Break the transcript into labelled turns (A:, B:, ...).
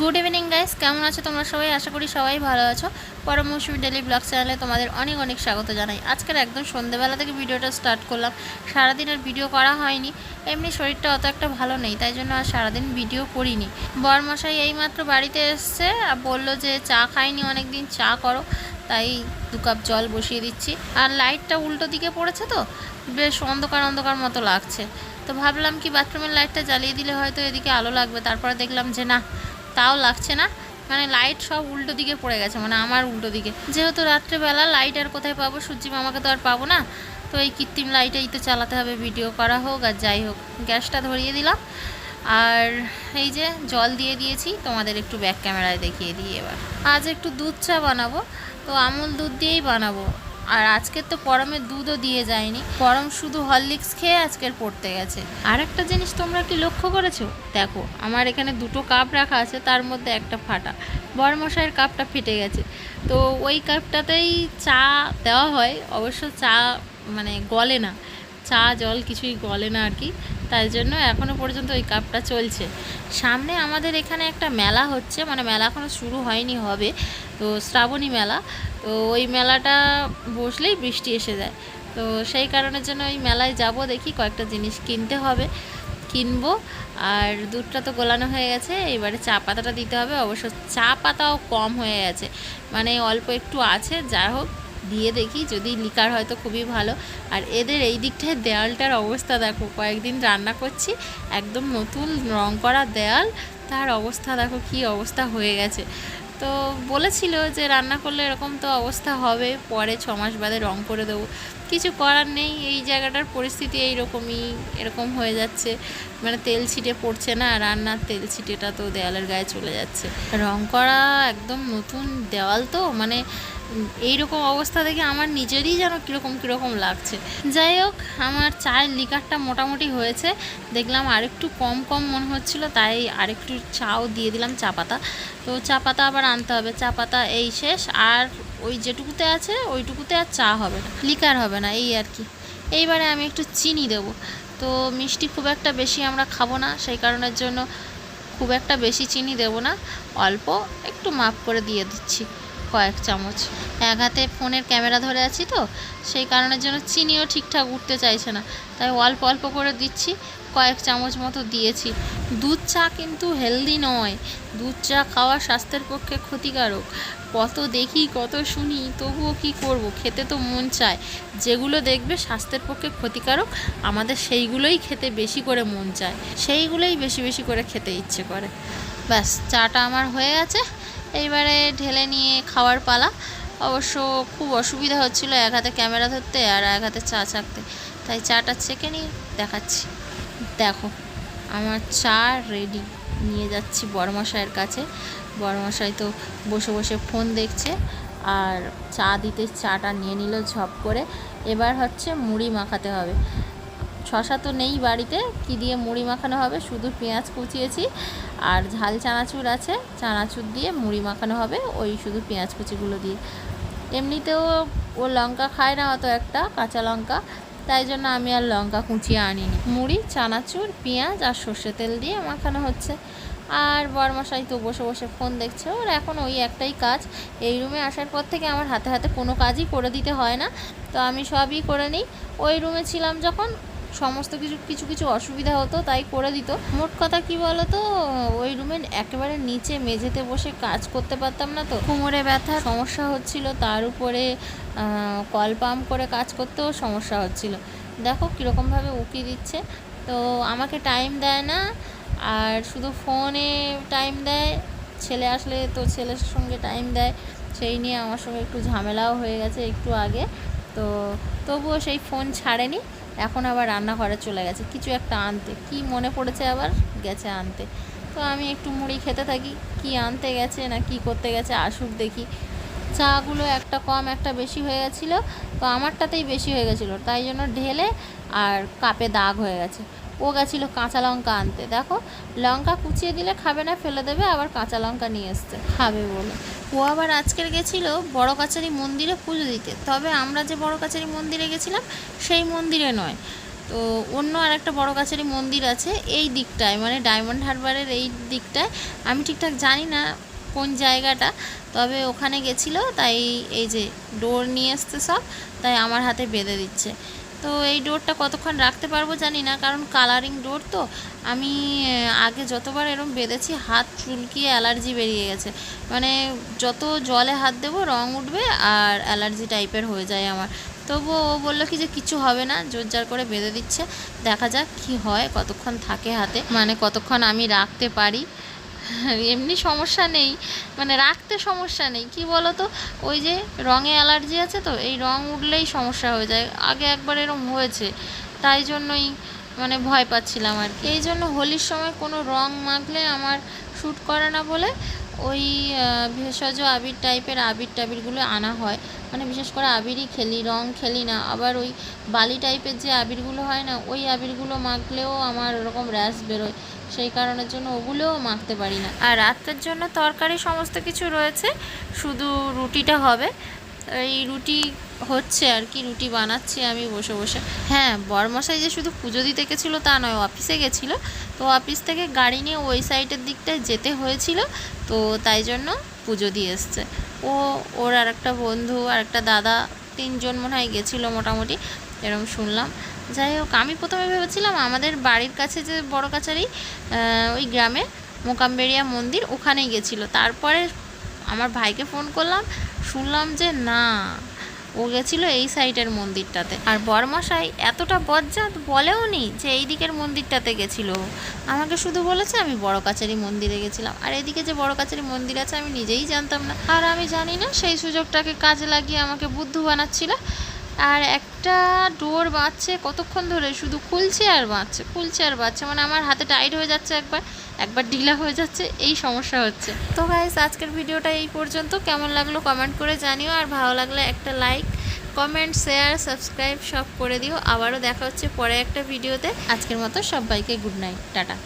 A: Good evening guys, কেমন আছো তোমরা সবাই? আশা করি সবাই ভালো আছো। পরম মৌসুমী ডেলি ব্লগ চ্যানেলে তোমাদের অনেক অনেক স্বাগত জানাই। আজকের একদম সন্ধ্যেবেলা থেকে ভিডিওটা স্টার্ট করলাম। সারাদিনের ভিডিও করা হয়নি, এমনি শরীরটা অত একটা ভালো নেই, তাই জন্য আর সারাদিন ভিডিও করিনি। বরমশাই এইমাত্র বাড়িতে এসছে আর বললো যে চা খাইনি অনেকদিন, চা করো, তাই 2 কাপ জল বসিয়ে দিচ্ছি। আর লাইটটা উল্টো দিকে পড়েছে তো বেশ অন্ধকার অন্ধকার মতো লাগছে, তো ভাবলাম কি বাথরুমের লাইটটা জ্বালিয়ে দিলে হয়তো এদিকে আলো লাগবে। তারপরে দেখলাম যে না, তাও লাগছে না, মানে লাইট সব উল্টো দিকে পড়ে গেছে, মানে আমার উল্টো দিকে। যেহেতু রাত্রেবেলা লাইট আর কোথায় পাবো, সূর্যি মামাকে তো আর পাবো না, তো এই কৃত্রিম লাইটেই তো চালাতে হবে, ভিডিও করা হোক আর যাই হোক। গ্যাসটা ধরিয়ে দিলাম আর এই যে জল দিয়ে দিয়েছি, তোমাদের একটু ব্যাক ক্যামেরায় দেখিয়ে দিই। এবার আজ একটু দুধ চা বানাবো, তো আমুল দুধ দিয়েই বানাবো। আর আজকের তো পরমের দুধও দিয়ে যায়নি, পরম শুধু হরলিক্স খেয়ে আজকের পড়তে গেছে। আর একটা জিনিস তোমরা কি লক্ষ্য করেছো? দেখো আমার এখানে 2টো কাপ রাখা আছে, তার মধ্যে একটা ফাটা, বরমশাইয়ের কাপটা ফেটে গেছে। তো ওই কাপটাতেই চা দেওয়া হয়, অবশ্য চা মানে গলে না, চা জল কিছুই গলে না আর কি, তাই জন্য এখনও পর্যন্ত ওই কাপটা চলছে। সামনে আমাদের এখানে একটা মেলা হচ্ছে, মানে মেলা এখনও শুরু হয়নি, হবে তো, শ্রাবণী মেলা। তো ওই মেলাটা বসলেই বৃষ্টি এসে যায়, তো সেই কারণের জন্য ওই মেলায় যাব, দেখি কয়েকটা জিনিস কিনতে হবে, কিনবো। আর দুধটা তো গোলানো হয়ে গেছে, এবারে চা পাতাটা দিতে হবে। অবশ্য চা পাতাও কম হয়ে গেছে, মানে অল্প একটু আছে, যা হোক দিয়ে দেখি, যদি লিকার হয় তো খুবই ভালো। আর এদের এই দিকটায় দেয়ালটার অবস্থা দেখো, কয়েকদিন রান্না করছি, একদম নতুন রং করা দেয়াল, তার অবস্থা দেখো কি অবস্থা হয়ে গেছে। তো বলেছিল যে রান্না করলে এরকম তো অবস্থা হবে, পরে 6 মাস বাদে রং করে দেবো। কিছু করার নেই, এই জায়গাটার পরিস্থিতি এইরকমই, এরকম হয়ে যাচ্ছে, মানে তেল ছিটে পড়ছে না, রান্নার তেল ছিটেটা তো দেওয়ালের গায়ে চলে যাচ্ছে। রং করা একদম নতুন দেওয়াল তো, মানে এইরকম অবস্থা দেখে আমার নিজেরই যেন কীরকম লাগছে। যাই হোক, আমার চায়ের লিকারটা মোটামুটি হয়েছে, দেখলাম আরেকটু কম মনে হচ্ছিলো, তাই আরেকটু চাও দিয়ে দিলাম, চা পাতা। তো চা পাতা আবার আনতে হবে, চা পাতা এই শেষ, আর ওই যেটুকুতে আছে ওইটুকুতে আর চা হবে না, লিকার হবে না, এই আর কি। এইবারে আমি একটু চিনি দেবো, তো মিষ্টি খুব একটা বেশি আমরা খাবো না, সেই কারণের জন্য খুব একটা বেশি চিনি দেবো না, অল্প একটু মাপ করে দিয়ে দিচ্ছি, কয়েক চামচ। এক হাতে ফোনের ক্যামেরা ধরে আছি তো, সেই কারণের জন্য চিনিও ঠিকঠাক উঠতে চাইছে না, তাই অল্প অল্প করে দিচ্ছি, কয়েক চামচ মতো দিয়েছি। দুধ চা কিন্তু হেলদি নয়, দুধ চা খাওয়া স্বাস্থ্যের পক্ষে ক্ষতিকারক। কত দেখি কত শুনি, তবুও কি করব, খেতে তো মন চায়। যেগুলো দেখবে স্বাস্থ্যের পক্ষে ক্ষতিকারক, আমাদের সেইগুলোই খেতে বেশি করে মন চায়, সেইগুলোই বেশি বেশি করে খেতে ইচ্ছে করে। ব্যাস, চাটা আমার হয়ে গেছে, এইবারে ঢেলে নিয়ে খাওয়ার পালা। অবশ্য খুব অসুবিধা হচ্ছিল এক হাতে ক্যামেরা ধরতে আর এক হাতে চা ছাঁকতে, তাই চাটা ছেঁকে নিয়ে দেখাচ্ছি। দেখো আমার চা রেডি, নিয়ে যাচ্ছি বড়মশাইয়ের কাছে। বড়মশাই তো বসে বসে ফোন দেখছে, আর চা দিতে চাটা নিয়ে নিল ঝপ করে। এবার হচ্ছে মুড়ি মাখাতে হবে, শশা তো নেই বাড়িতে, কি দিয়ে মুড়ি মাখানো হবে, শুধু পেঁয়াজ কুচিয়েছি আর ঝাল চানাচুর আছে, চানাচুর দিয়ে মুড়ি মাখানো হবে, ওই শুধু পেঁয়াজ কুচিগুলো দিয়ে। এমনিতেও ও লঙ্কা খায় না অত একটা, কাঁচা লঙ্কা, তাই জন্য আমি আর লঙ্কা কুচিয়ে আনিনি। মুড়ি, চানাচুর, পেঁয়াজ আর সর্ষে তেল দিয়ে মাখানো হচ্ছে। আর বরমশাই তো বসে বসে ফোন দেখছে, ওর এখন ওই একটাই কাজ। এই রুমে আসার পর থেকে আমার হাতে হাতে কোনো কাজই করে দিতে হয় না, তো আমি সবই করে নিই। ওই রুমে ছিলাম যখন সমস্ত কিছু অসুবিধা হতো, তাই করে দিত। মোট কথা কি বলো তো, ওই রুমের একেবারে নিচে মেঝেতে বসে কাজ করতে পারতাম না, তো কোমরে ব্যথা সমস্যা হচ্ছিল, তার উপরে কল পাম্প করে কাজ করতেও সমস্যা হচ্ছিল। দেখো কীরকমভাবে উকি দিচ্ছে, তো আমাকে টাইম দেয় না, আর শুধু ফোনে টাইম দেয়, ছেলে আসলে তো ছেলের সঙ্গে টাইম দেয়, সেই নিয়ে আমার সঙ্গে একটু ঝামেলাও হয়ে গেছে একটু আগে। তো তবুও সেই ফোন ছাড়েনি, এখন আবার রান্নাঘরে চলে গেছে কিছু একটা আনতে, কি মনে পড়েছে আবার গেছে আনতে। তো আমি একটু মুড়ি খেতে থাকি, কি আনতে গেছে না কি করতে গেছে, আসুক দেখি। চাগুলো একটা কম একটা বেশি হয়ে গেছিলো, তো আমারটাতেই বেশি হয়ে গেছিলো, তাই জন্য ঢেলে আর কাপে দাগ হয়ে গেছে। ও গেছিলো কাঁচা লঙ্কা আনতে, দেখো লঙ্কা কুচিয়ে দিলে খাবে না, ফেলে দেবে, আবার কাঁচা লঙ্কা নিয়ে এসছে খাবে বলে। ও আবার আজকের গেছিলো বড় কাছারি মন্দিরে পুজো দিতে, তবে আমরা যে বড় কাছারি মন্দিরে গেছিলাম সেই মন্দিরে নয়, তো অন্য আর একটা বড় কাছারি মন্দির আছে এই দিকটায়, মানে ডায়মন্ড হারবারের এই দিকটায়। আমি ঠিকঠাক জানি না কোন জায়গাটা, তবে ওখানে গেছিলো, তাই এই যে ডোর নিয়ে আসতে সব, তাই আমার হাতে বেঁধে দিচ্ছে। তো এই ডোরটা কতক্ষণ রাখতে পারবো জানি না, কারণ কালারিং ডোর তো। আমি আগে যতবার এরম বেঁধেছি হাত চুলকিয়ে অ্যালার্জি বেরিয়ে গেছে, মানে যত জলে হাত দেবো রং উঠবে আর অ্যালার্জি টাইপের হয়ে যায় আমার। তবুও ও বললো কি যে কিছু হবে না, জোরজার করে বেঁধে দিচ্ছে, দেখা যাক কি হয়, কতক্ষণ থাকে হাতে, মানে কতক্ষণ আমি রাখতে পারি। এমনি সমস্যা নেই, মানে রাখতে সমস্যা নেই, কি বলো তো, ওই যে রঙে অ্যালার্জি আছে তো, এই রং উঠলেই সমস্যা হয়ে যায়। আগে একবার এরম হয়েছে, তাই জন্যই মানে ভয় পাচ্ছিলাম আর কি। এই জন্য হোলির সময় কোনো রং মাখলে আমার শ্যুট করে না বলে ওই ভেষজ আবির টাইপের আবির টাবিরগুলো আনা হয়। মানে বিশেষ করে আবিরই খেলি, রং খেলি না। আবার ওই বালি টাইপের যে আবিরগুলো হয় না, ওই আবিরগুলো মাখলেও আমার ওরকম র্যাশ বেরোয়, সেই কারণের জন্য ওগুলোও মাখতে পারি না। আর রাতের জন্য তরকারি সমস্ত কিছু রয়েছে, শুধু রুটিটা হবে। এই রুটি হচ্ছে আর কি, রুটি বানাচ্ছি আমি বসে বসে। হ্যাঁ, বরমশাই যে শুধু পুজো দিতে গেছিলো তা নয়, অফিসে গেছিলো। তো অফিস থেকে গাড়ি নিয়ে ওই সাইডের দিকটায় যেতে হয়েছিল, তো তাই জন্য পুজো দিয়ে এসছে। ওর আর একটা বন্ধু আর একটা দাদা, 3 জন মনে হয় গেছিলো মোটামুটি, এরকম শুনলাম। যাই হোক, আমি প্রথমে ভেবেছিলাম আমাদের বাড়ির কাছে যে বড় কাছারি, ওই গ্রামে মোকামবেড়িয়া মন্দির, ওখানেই গেছিলো। তারপরে আমার ভাইকে ফোন করলাম, শুনলাম যে না, ও গেছিলো এই সাইডের মন্দিরটাতে। আর বরমশাই এতটা বজ্জাত, বলেও নি যে এই দিকের মন্দিরটাতে গেছিলো, আমাকে শুধু বলেছে আমি বড় কাছারি মন্দিরে গেছিলাম। আর এদিকে যে বড় কাছারি মন্দির আছে আমি নিজেই জানতাম না, আর আমি জানি না, সেই সুযোগটাকে কাজে লাগিয়ে আমাকে বুদ্ধু বানাচ্ছিল। আর একটা ডোর বাঁধছে কতক্ষণ ধরে, শুধু খুলছে আর বাঁধছে, খুলছে আর বাঁধছে, মানে আমার হাতে টাইট হয়ে যাচ্ছে, একবার ঢিলা হয়ে যাচ্ছে, এই সমস্যা হচ্ছে। তো গাইস, আজকের ভিডিওটা এই পর্যন্ত। কেমন লাগলো কমেন্ট করে জানিও, আর ভালো লাগলে একটা লাইক, কমেন্ট, শেয়ার, সাবস্ক্রাইব সব করে দিও। আবারও দেখা হচ্ছে পরে একটা ভিডিওতে। আজকের মতো সবাইকে গুড নাইট, টাটা।